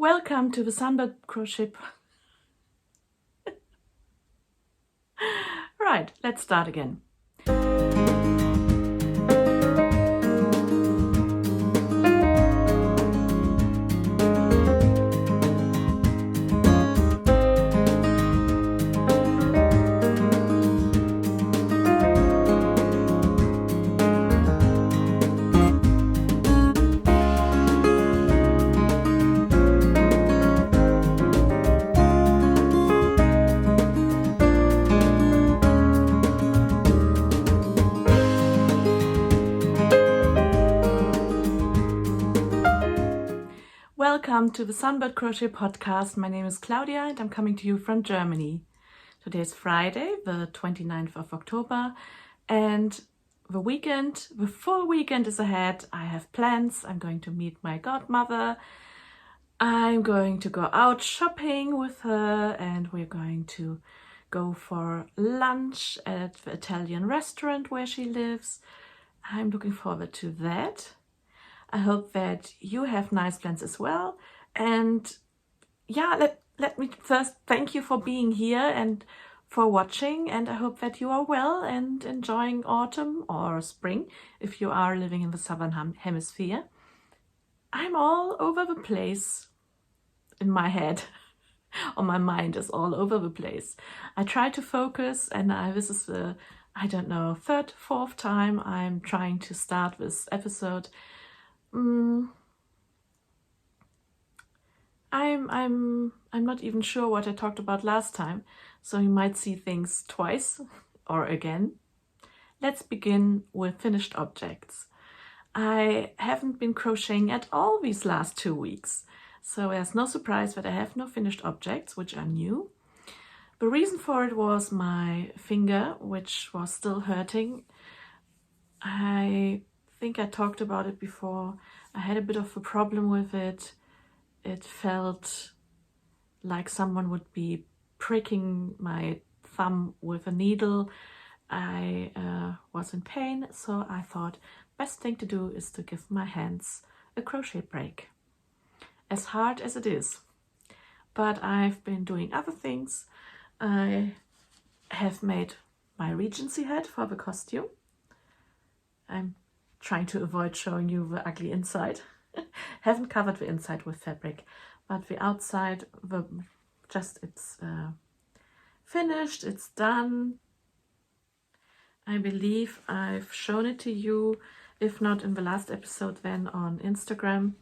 Welcome to the Sunbirdcrochet. Right, let's start again. Welcome to the Sunbirdcrochet podcast. My name is Claudia and I'm coming to you from Germany. Today is Friday, the 29th of October, and the full weekend is ahead. I have plans. I'm going to meet my godmother. I'm going to go out shopping with her and we're going to go for lunch at the Italian restaurant where she lives. I'm looking forward to that. I hope that you have nice plans as well. And yeah, let me first thank you for being here and for watching. And I hope that you are well and enjoying autumn or spring if you are living in the southern hemisphere. I'm all over the place in my head, or my mind is all over the place. I try to focus, and this is the, I don't know, third, fourth time I'm trying to start this episode. I'm not even sure what I talked about last time, so you might see things twice or again. Let's begin with finished objects. I haven't been crocheting at all these last 2 weeks, so there's no surprise that I have no finished objects, which are new. The reason for it was my finger, which was still hurting. I think I talked about it before. I had a bit of a problem with it. It felt like someone would be pricking my thumb with a needle. I was in pain, so I thought best thing to do is to give my hands a crochet break. As hard as it is. But I've been doing other things. I have made my Regency hat for the costume. I'm trying to avoid showing you the ugly inside. Haven't covered the inside with fabric, but the outside, it's finished, it's done. I believe I've shown it to you, if not in the last episode, then on Instagram.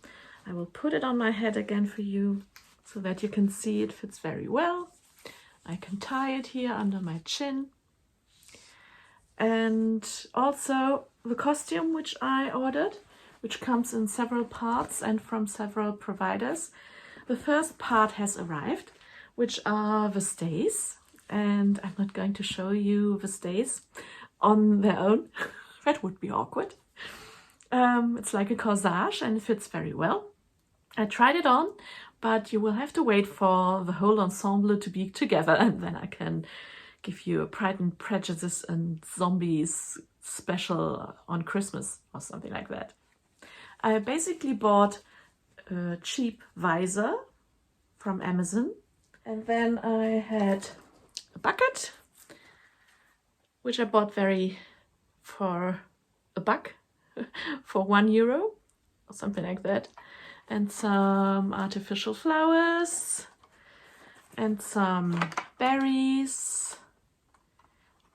I will put it on my head again for you so that you can see it fits very well. I can tie it here under my chin. And also the costume which I ordered, which comes in several parts and from several providers. The first part has arrived, which are the stays. And I'm not going to show you the stays on their own. That would be awkward. It's like a corsage and it fits very well. I tried it on, but you will have to wait for the whole ensemble to be together, and then I can give you a Pride and Prejudice and Zombies special on Christmas or something like that. I basically bought a cheap visor from Amazon, and then I had a bucket, which I bought for a buck, for €1 or something like that, and some artificial flowers and some berries,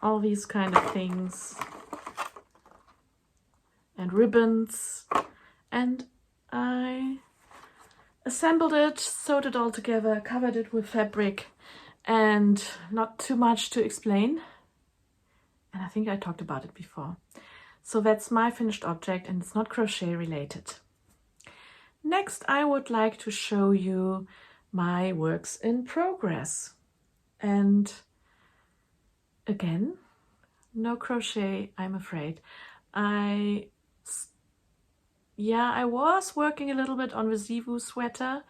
all these kind of things, and ribbons. And I assembled it, sewed it all together, covered it with fabric, and not too much to explain. And I think I talked about it before. So that's my finished object, and it's not crochet related. Next, I would like to show you my works in progress. And again, no crochet, I'm afraid. I was working a little bit on the Zivu sweater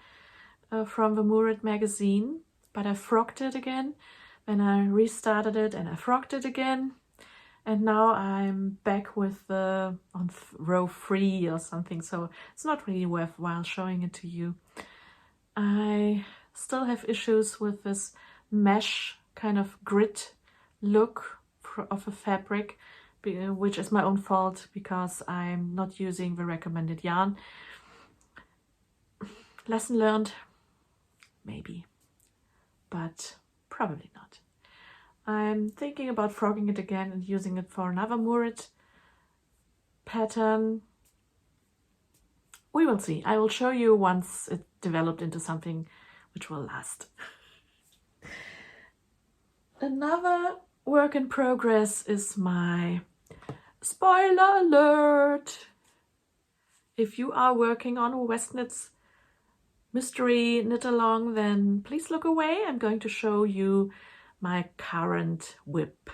from the Murid magazine, but I frocked it again. Then I restarted it and I frocked it again. And now I'm back with on row 3 or something, so it's not really worthwhile showing it to you. I still have issues with this mesh kind of grit look of a fabric, which is my own fault because I'm not using the recommended yarn. Lesson learned, maybe, but probably not. I'm thinking about frogging it again and using it for another Murit pattern. We will see. I will show you once it developed into something which will last. Another work in progress is my spoiler alert. If you are working on a Westnitz mystery knit along, then please look away. I'm going to show you my current whip.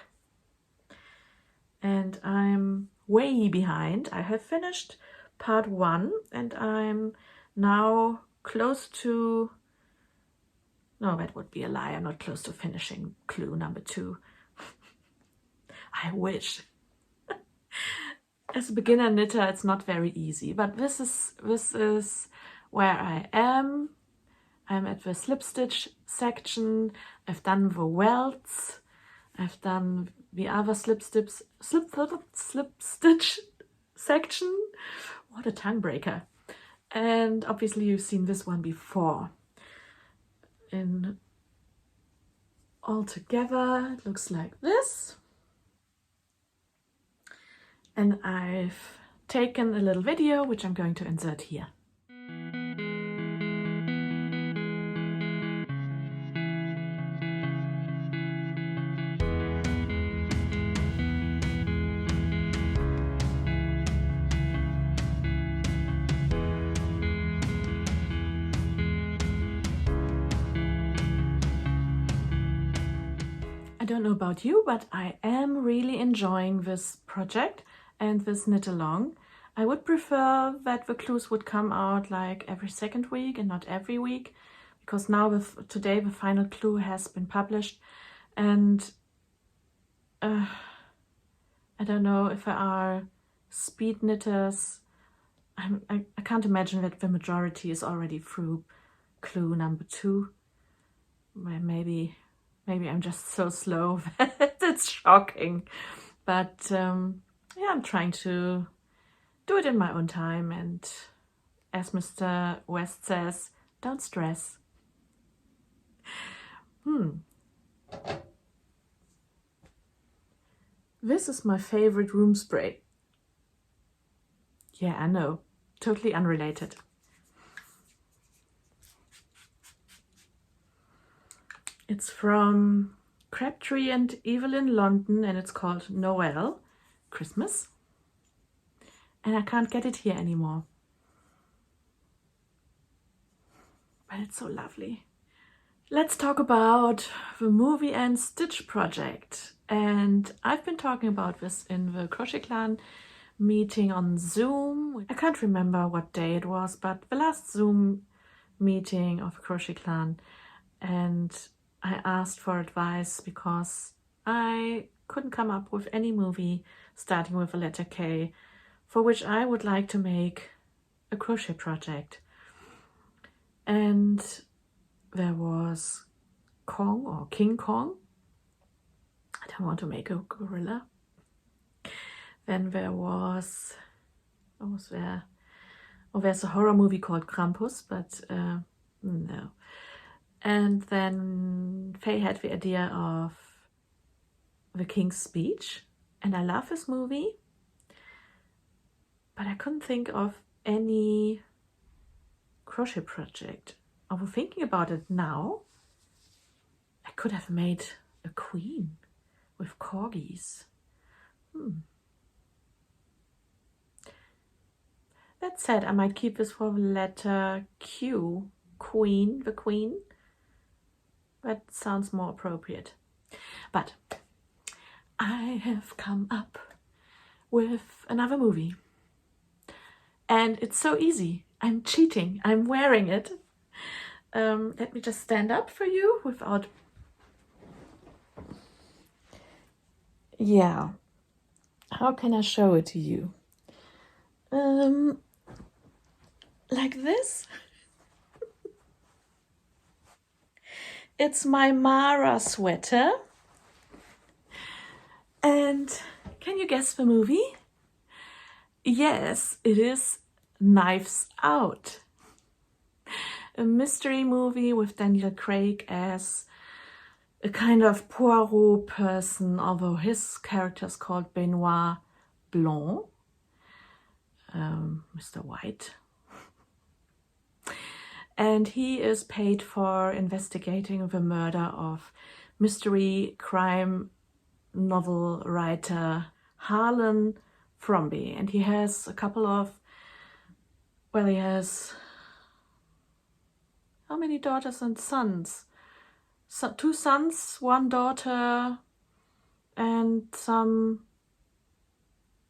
And I'm way behind. I have finished part 1 and I'm now close to, no, that would be a lie. I'm not close to finishing clue number 2. I wish. As a beginner knitter, it's not very easy, but this is where I am. I'm at the slip stitch section. I've done the welts. I've done the other slip stitch section. What a tongue breaker. And obviously you've seen this one before. In all together, it looks like this. And I've taken a little video, which I'm going to insert here. I don't know about you, but I am really enjoying this project and this knit along. I would prefer that the clues would come out like every second week and not every week, because now today the final clue has been published, and I don't know if there are speed knitters. I can't imagine that the majority is already through clue number 2. Maybe I'm just so slow that it's shocking. But yeah, I'm trying to do it in my own time. And as Mr. West says, don't stress. This is my favorite room spray. Yeah, I know. Totally unrelated. It's from Crabtree and Evelyn London, and it's called Noel, Christmas. And I can't get it here anymore. But it's so lovely. Let's talk about the Movie and Stitch project. And I've been talking about this in the Crochet Clan meeting on Zoom. I can't remember what day it was, but the last Zoom meeting of Crochet Clan. And I asked for advice because I couldn't come up with any movie starting with the letter K for which I would like to make a crochet project. And there was Kong or King Kong. I don't want to make a gorilla. Then there was, what was there? Oh, there's a horror movie called Krampus, but no. And then Faye had the idea of The King's Speech, and I love this movie, but I couldn't think of any crochet project. Although thinking about it now, I could have made a queen with corgis. That said, I might keep this for the letter Q, queen, the queen. That sounds more appropriate. But I have come up with another movie. And it's so easy. I'm cheating. I'm wearing it. Let me just stand up for you without... Yeah. How can I show it to you? Like this. It's my Mara sweater. And can you guess the movie? Yes, it is Knives Out. A mystery movie with Daniel Craig as a kind of Poirot person, although his character is called Benoit Blanc, Mr. White. And he is paid for investigating the murder of mystery crime novel writer Harlan Fromby. And he has a couple of, well, he has, how many daughters and sons? So, 2 sons, 1 daughter, and some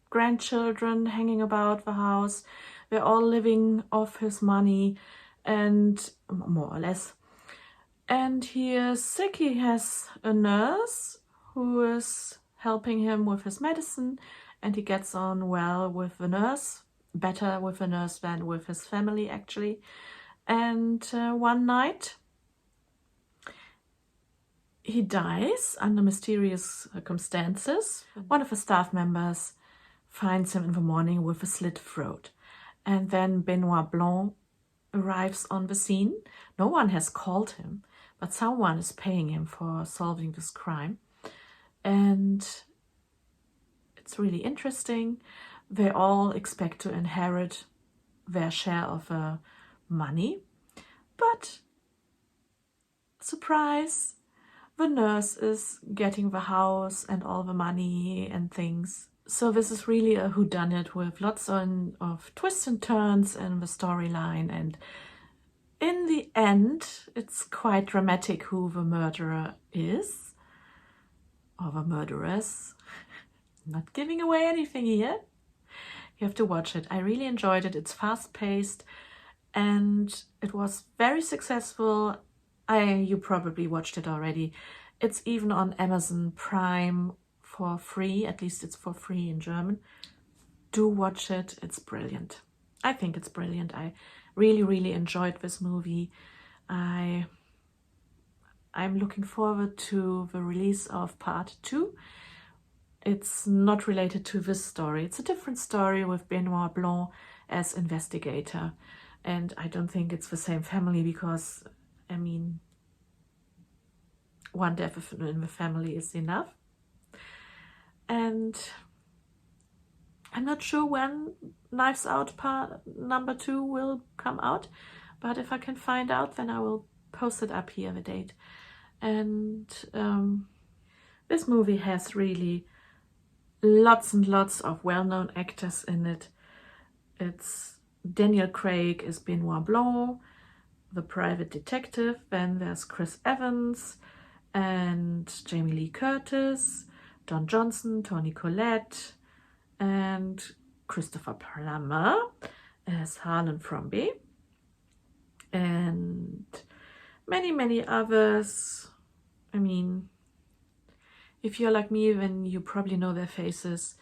grandchildren hanging about the house. They're all living off his money, and more or less. And he is sick. He has a nurse who is helping him with his medicine, and he gets on well with the nurse, better with the nurse than with his family actually. And one night he dies under mysterious circumstances. One of the staff members finds him in the morning with a slit throat, and then Benoit Blanc arrives on the scene. No one has called him, but someone is paying him for solving this crime. And it's really interesting. They all expect to inherit their share of the money, but surprise, the nurse is getting the house and all the money and things. So this is really a whodunit with lots of twists and turns in the storyline, and in the end it's quite dramatic who the murderer is, or the murderess. Not giving away anything here. You have to watch it. I really enjoyed it. It's fast-paced and it was very successful. You probably watched it already. It's even on Amazon Prime for free. At least it's for free in German. Do watch it. It's brilliant. I think it's brilliant. I really enjoyed this movie. I'm looking forward to the release of part 2. It's not related to this story. It's a different story with Benoit Blanc as investigator. And I don't think it's the same family because, I mean, one death in the family is enough. And I'm not sure when Knives Out part number 2 will come out, but if I can find out, then I will post it up here, the date. And this movie has really lots and lots of well-known actors in it. It's Daniel Craig is Benoit Blanc, the private detective. Then there's Chris Evans and Jamie Lee Curtis, Don Johnson, Toni Collette, and Christopher Plummer as Harlan Fromby, and many others. I mean, if you're like me, then you probably know their faces,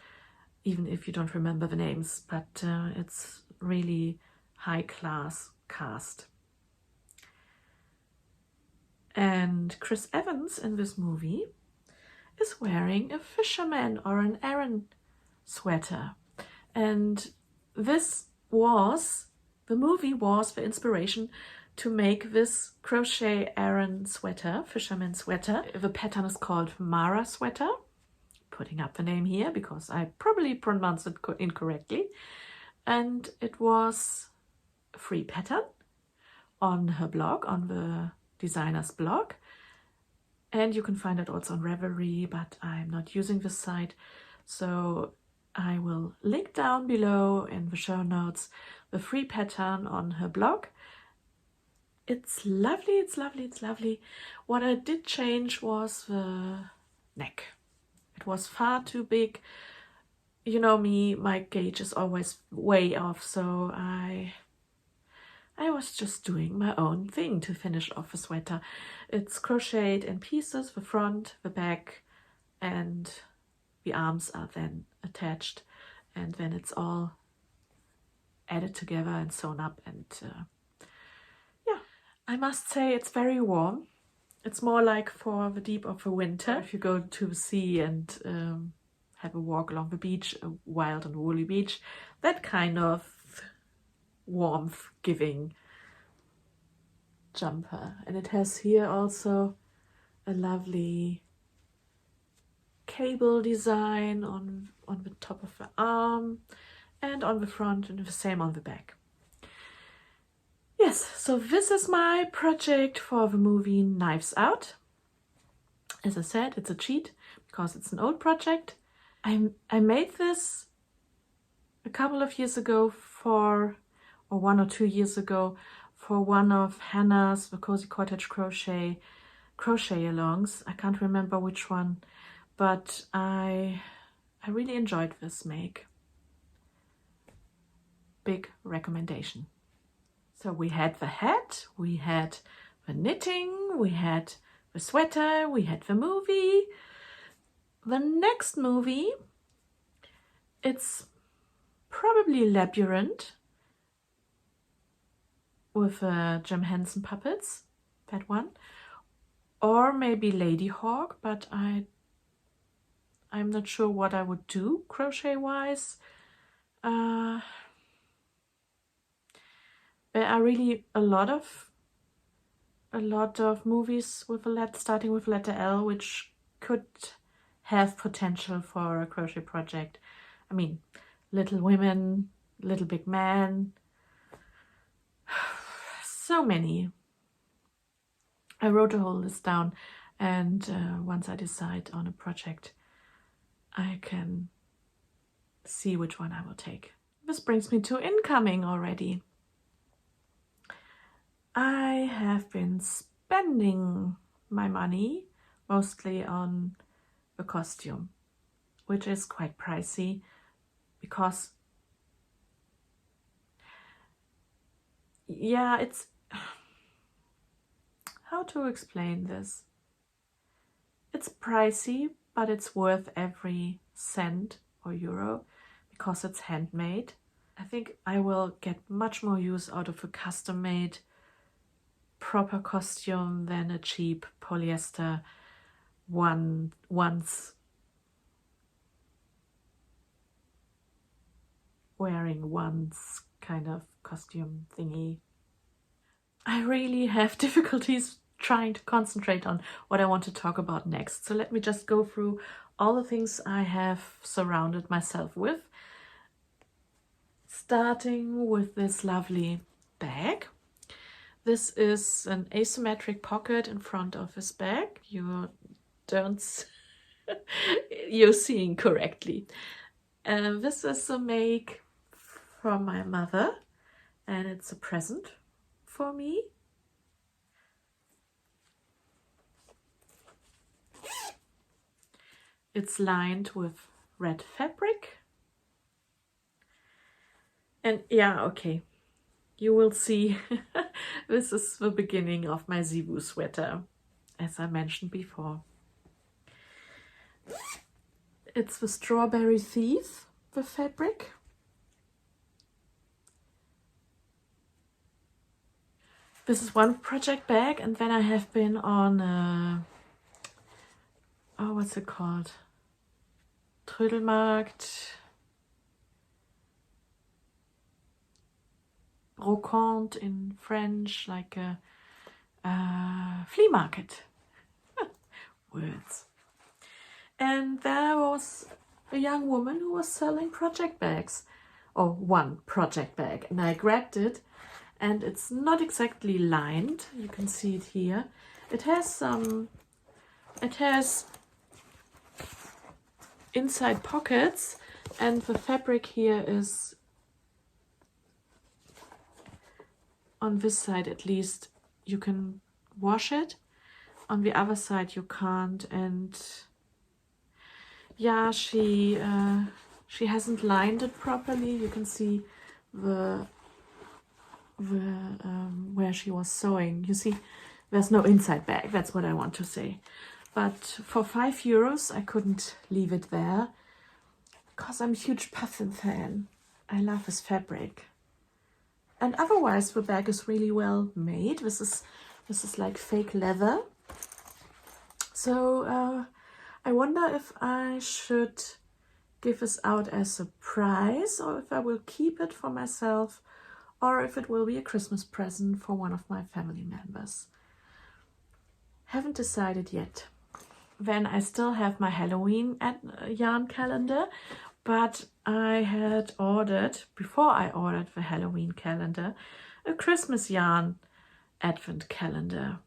even if you don't remember the names, but it's really high-class cast. And Chris Evans in this movie is wearing a fisherman or an Aran sweater. And the movie was the inspiration to make this crochet Aran sweater, fisherman sweater. The pattern is called Mara sweater. Putting up the name here because I probably pronounced it incorrectly. And it was a free pattern on her blog, on the designer's blog. And you can find it also on Ravelry, but I'm not using this site. So I will link down below in the show notes the free pattern on her blog. It's lovely, it's lovely, it's lovely. What I did change was the neck. It was far too big. You know me, my gauge is always way off, so I was just doing my own thing to finish off the sweater. It's crocheted in pieces, the front, the back, and the arms are then attached, and then it's all added together and sewn up. And yeah, I must say it's very warm. It's more like for the deep of the winter. If you go to the sea and have a walk along the beach, a wild and woolly beach, that kind of warmth giving jumper. And it has here also a lovely cable design on the top of the arm and on the front, and the same on the back. Yes, so this is my project for the movie Knives Out. As I said, it's a cheat because it's an old project. I made this a couple of years ago or 1 or 2 years ago, for one of Hannah's, the Cozy Cottage crochet alongs. I can't remember which one, but I really enjoyed this make. Big recommendation. So we had the hat, we had the knitting, we had the sweater, we had the movie. The next movie, it's probably Labyrinth with Jim Henson puppets, that one, or maybe Lady Hawk, but I'm not sure what I would do crochet wise. There are really a lot of movies with starting with letter L, which could have potential for a crochet project. I mean, Little Women, Little Big Man, so many. I wrote a whole list down, and once I decide on a project, I can see which one I will take. This brings me to incoming already. I have been spending my money mostly on a costume, which is quite pricey because, yeah, it's, how to explain this? It's pricey, but it's worth every cent or euro because it's handmade. I think I will get much more use out of a custom-made proper costume than a cheap polyester once wearing once kind of costume thingy. I really have difficulties trying to concentrate on what I want to talk about next. So let me just go through all the things I have surrounded myself with. Starting with this lovely bag. This is an asymmetric pocket in front of this bag. You're seeing correctly. This is a make from my mother, and it's a present for me. It's lined with red fabric. And yeah, okay. You will see, this is the beginning of my Zebu sweater, as I mentioned before. It's the Strawberry Thief, the fabric. This is one project bag, and then I have been on, oh, what's it called? Trödelmarkt. Brocante in French, like a flea market. Words. And there was a young woman who was selling project bags, or one project bag, and I grabbed it, and it's not exactly lined. You can see it here. It has inside pockets, and the fabric here is, on this side at least, you can wash it. On the other side you can't, and yeah, she hasn't lined it properly. You can see the where she was sewing. You see, there's no inside bag, that's what I want to say. But for €5 I couldn't leave it there because I'm a huge Puffin fan. I love this fabric. And otherwise the bag is really well made. This is like fake leather. So I wonder if I should give this out as a prize, or if I will keep it for myself, or if it will be a Christmas present for one of my family members. Haven't decided yet. Then I still have my Halloween yarn calendar, but I had ordered, before I ordered the Halloween calendar, a Christmas yarn advent calendar.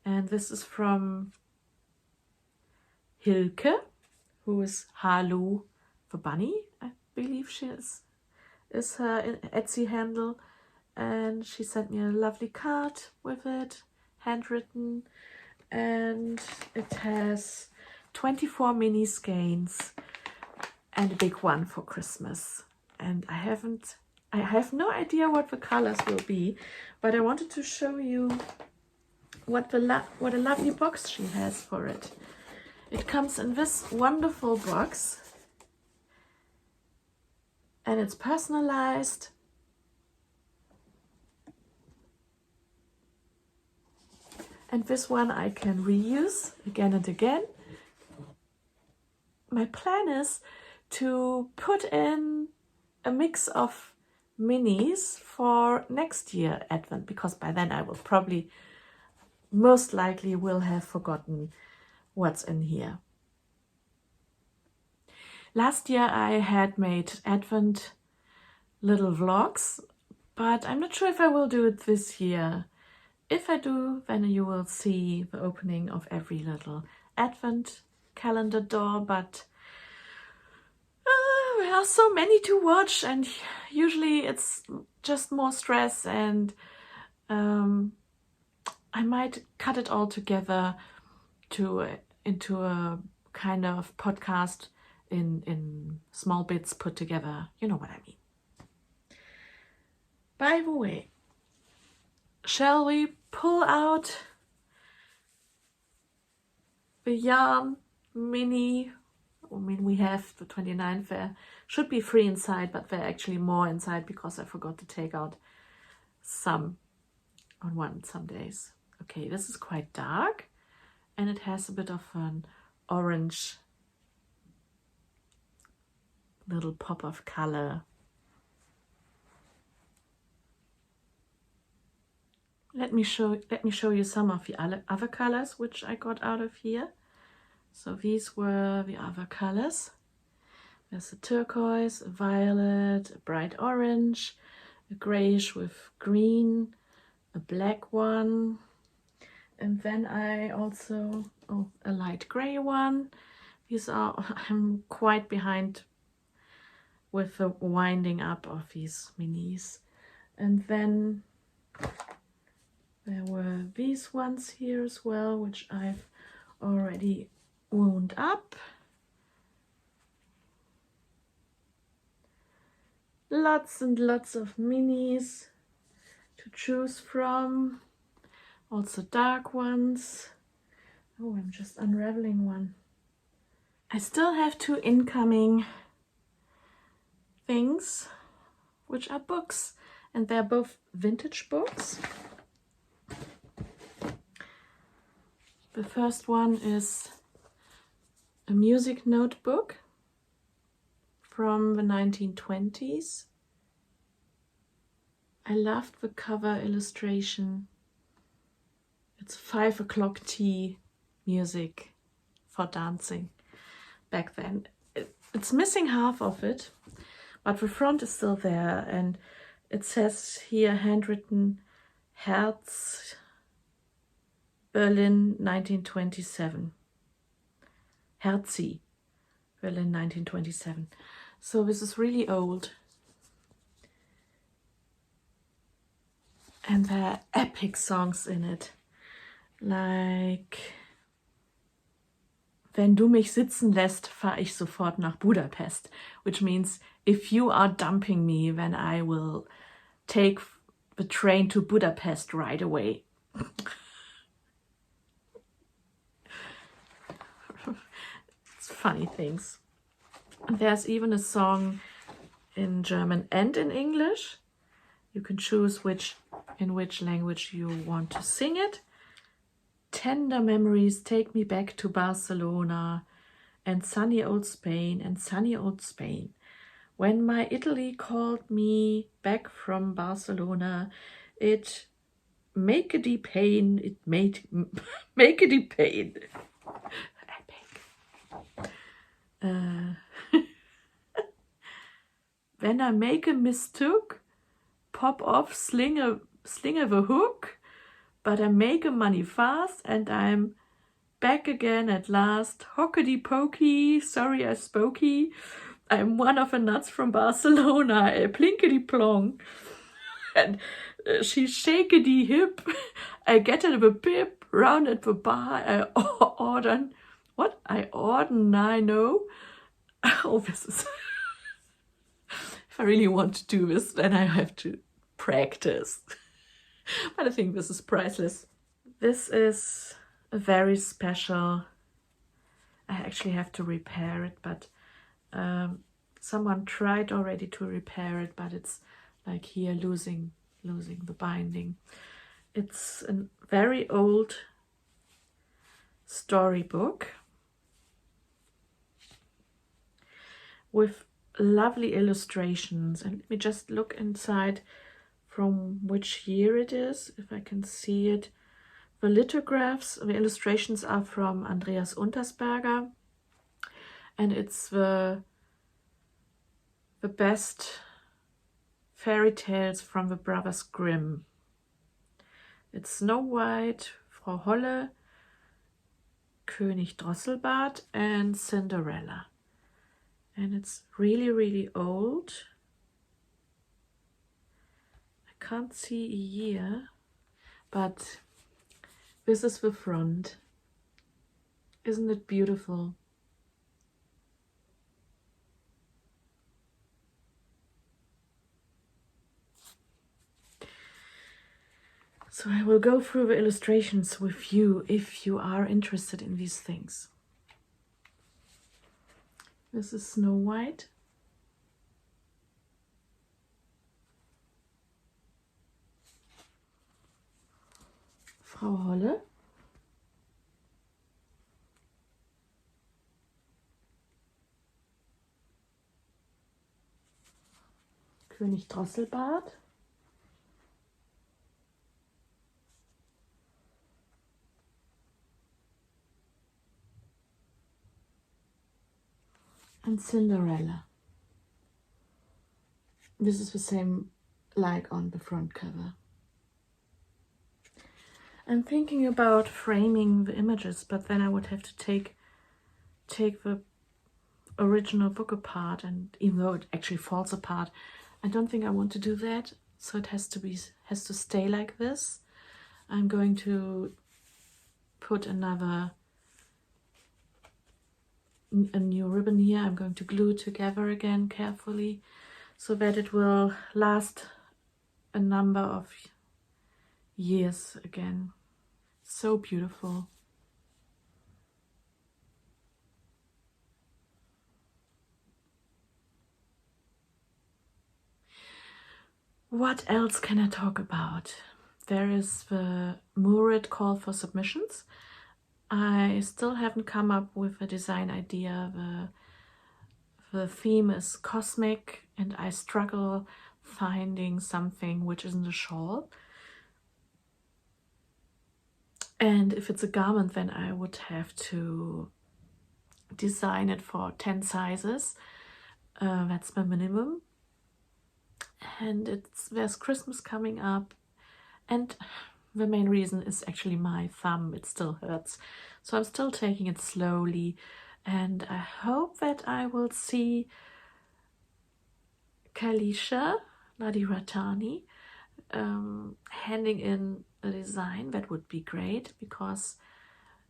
And this is from Hilke, who is Halu the Bunny, I believe she is her Etsy handle. And she sent me a lovely card with it, handwritten. And it has 24 mini skeins and a big one for Christmas. And I have no idea what the colors will be, but I wanted to show you what a lovely box she has for it. It comes in this wonderful box, and it's personalized. And this one I can reuse again and again. My plan is to put in a mix of minis for next year Advent, because by then I will probably, most likely, will have forgotten what's in here. Last year I had made Advent little vlogs, but I'm not sure if I will do it this year. If I do, then you will see the opening of every little Advent calendar door, but there are so many to watch, and usually it's just more stress, and I might cut it all together into a kind of podcast in small bits put together. You know what I mean. By the way, shall we pull out the yarn mini? I mean, we have the 29. There should be 3 inside, but there are actually more inside because I forgot to take out some on some days. Okay, this is quite dark, and it has a bit of an orange little pop of color. Let me show you some of the other colors which I got out of here. So these were the other colors. There's a turquoise, a violet, a bright orange, a grayish with green, a black one, and then I also, a light gray one. These are, I'm quite behind with the winding up of these minis. And then there were these ones here as well, which I've already wound up. Lots and lots of minis to choose from. Also dark ones. Oh, I'm just unraveling one. I still have 2 incoming things, which are books, and they're both vintage books. The first one is a music notebook from the 1920s. I loved the cover illustration. It's 5 o'clock tea music for dancing back then. It's missing half of it, but the front is still there, and it says here, handwritten, Herz, Berlin 1927. Herzi, Berlin 1927. So this is really old. And there are epic songs in it. Like, wenn du mich sitzen lässt, fahre ich sofort nach Budapest. Which means, if you are dumping me, then I will take the train to Budapest right away. It's funny things. And there's even a song in German and in English. You can choose in which language you want to sing it. Tender memories take me back to Barcelona and sunny old Spain and sunny old Spain. When my Italy called me back from Barcelona, it make a deep pain, it made make a deep pain. When I make a mistook, pop off, sling of the hook, but I make a money fast and I'm back again at last. Hockety pokey, sorry I spokey. I'm one of the nuts from Barcelona, a plinkety plong. And she shakety hip. I get at the pip, round at the bar. I order. What? I order, I know. Oh, this is. If I really want to do this, then I have to practice. But I think this is priceless. This is a very special. I actually have to repair it, but someone tried already to repair it, but it's like here losing the binding. It's a very old storybook with lovely illustrations, and let me just look inside from which year it is, if I can see it. The lithographs, the illustrations are from Andreas Untersberger, and it's the best fairy tales from the Brothers Grimm. It's Snow White, Frau Holle, König Drosselbart, and Cinderella. And it's really, really old. I can't see a year, but this is the front. Isn't it beautiful? So I will go through the illustrations with you if you are interested in these things. This is Snow White. Frau Holle. König Drosselbart. And Cinderella. This is the same like on the front cover. I'm thinking about framing the images, but then I would have to take the original book apart, and even though it actually falls apart, I don't think I want to do that. So it has to stay like this. I'm going to put a new ribbon here. I'm going to glue it together again carefully so that it will last a number of years again. So beautiful. What else can I talk about? There is the Murid call for submissions. I still haven't come up with a design idea. The theme is cosmic, and I struggle finding something which isn't a shawl. And if it's a garment, then I would have to design it for 10 sizes. That's my minimum. And there's Christmas coming up, and the main reason is actually my thumb. It still hurts, so I'm still taking it slowly, and I hope that I will see Kalisha Nadiratani handing in a design. That would be great, because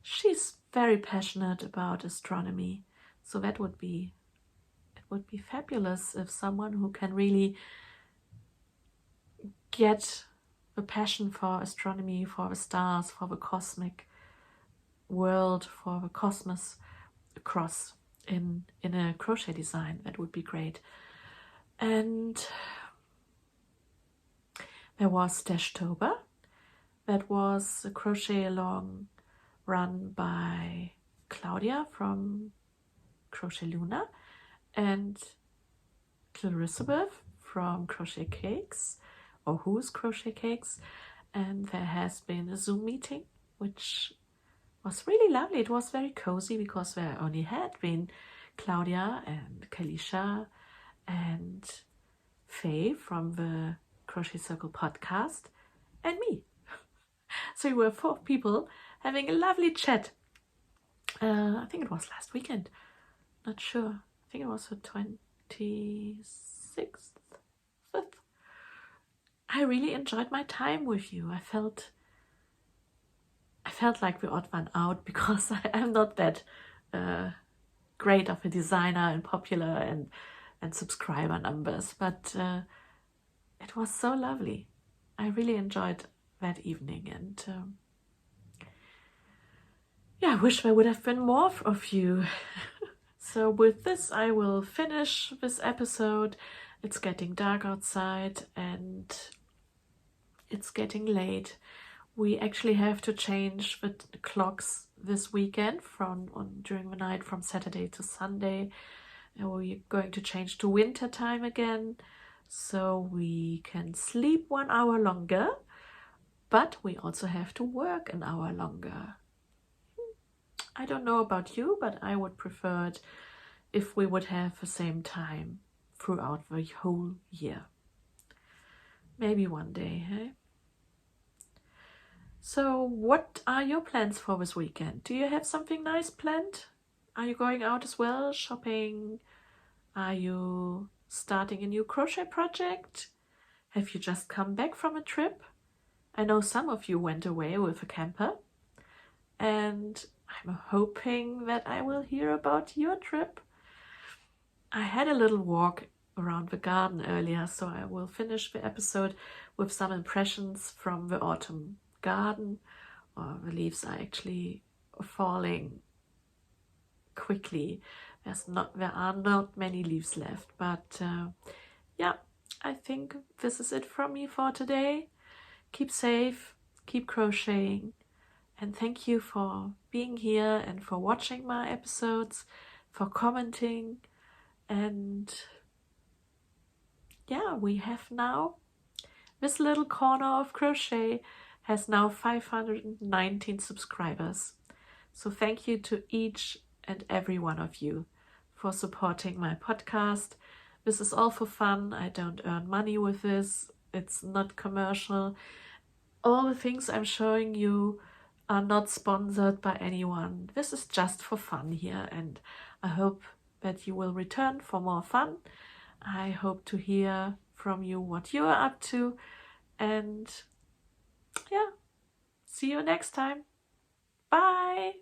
she's very passionate about astronomy, so it would be fabulous if someone who can really get the passion for astronomy, for the stars, for the cosmic world, for the cosmos across in a crochet design. That would be great. And there was Dashtober. That was a crochet along run by Claudia from Crochet Luna and Elizabeth from Crochet Cakes, or Who's Crochet Cakes. And there has been a Zoom meeting, which was really lovely. It was very cozy because there only had been Claudia and Kalisha and Faye from the Crochet Circle podcast and me. So we were 4 people having a lovely chat. I think it was last weekend. Not sure. I think it was the 26th. 5th. I really enjoyed my time with you. I felt like the odd one out because I am not that great of a designer and popular and subscriber numbers, but it was so lovely. I really enjoyed that evening, and yeah, I wish there would have been more of you. So with this, I will finish this episode. It's getting dark outside and it's getting late. We actually have to change the clocks this weekend during the night from Saturday to Sunday. And we're going to change to winter time again, so we can sleep 1 hour longer, but we also have to work an hour longer. I don't know about you, but I would prefer it if we would have the same time throughout the whole year. Maybe one day, hey? So what are your plans for this weekend? Do you have something nice planned? Are you going out as well, shopping? Are you starting a new crochet project? Have you just come back from a trip? I know some of you went away with a camper, and I'm hoping that I will hear about your trip. I had a little walk around the garden earlier, so I will finish the episode with some impressions from the autumn garden. The leaves are actually falling quickly. There are not many leaves left, but yeah, I think this is it from me for today. Keep safe, keep crocheting, and thank you for being here and for watching my episodes, for commenting. And yeah, we have now, this little corner of crochet has now 519 subscribers. So thank you to each and every one of you for supporting my podcast. This is all for fun. I don't earn money with this. It's not commercial. All the things I'm showing you are not sponsored by anyone. This is just for fun here, and I hope that you will return for more fun. I hope to hear from you what you are up to, and yeah, see you next time. Bye!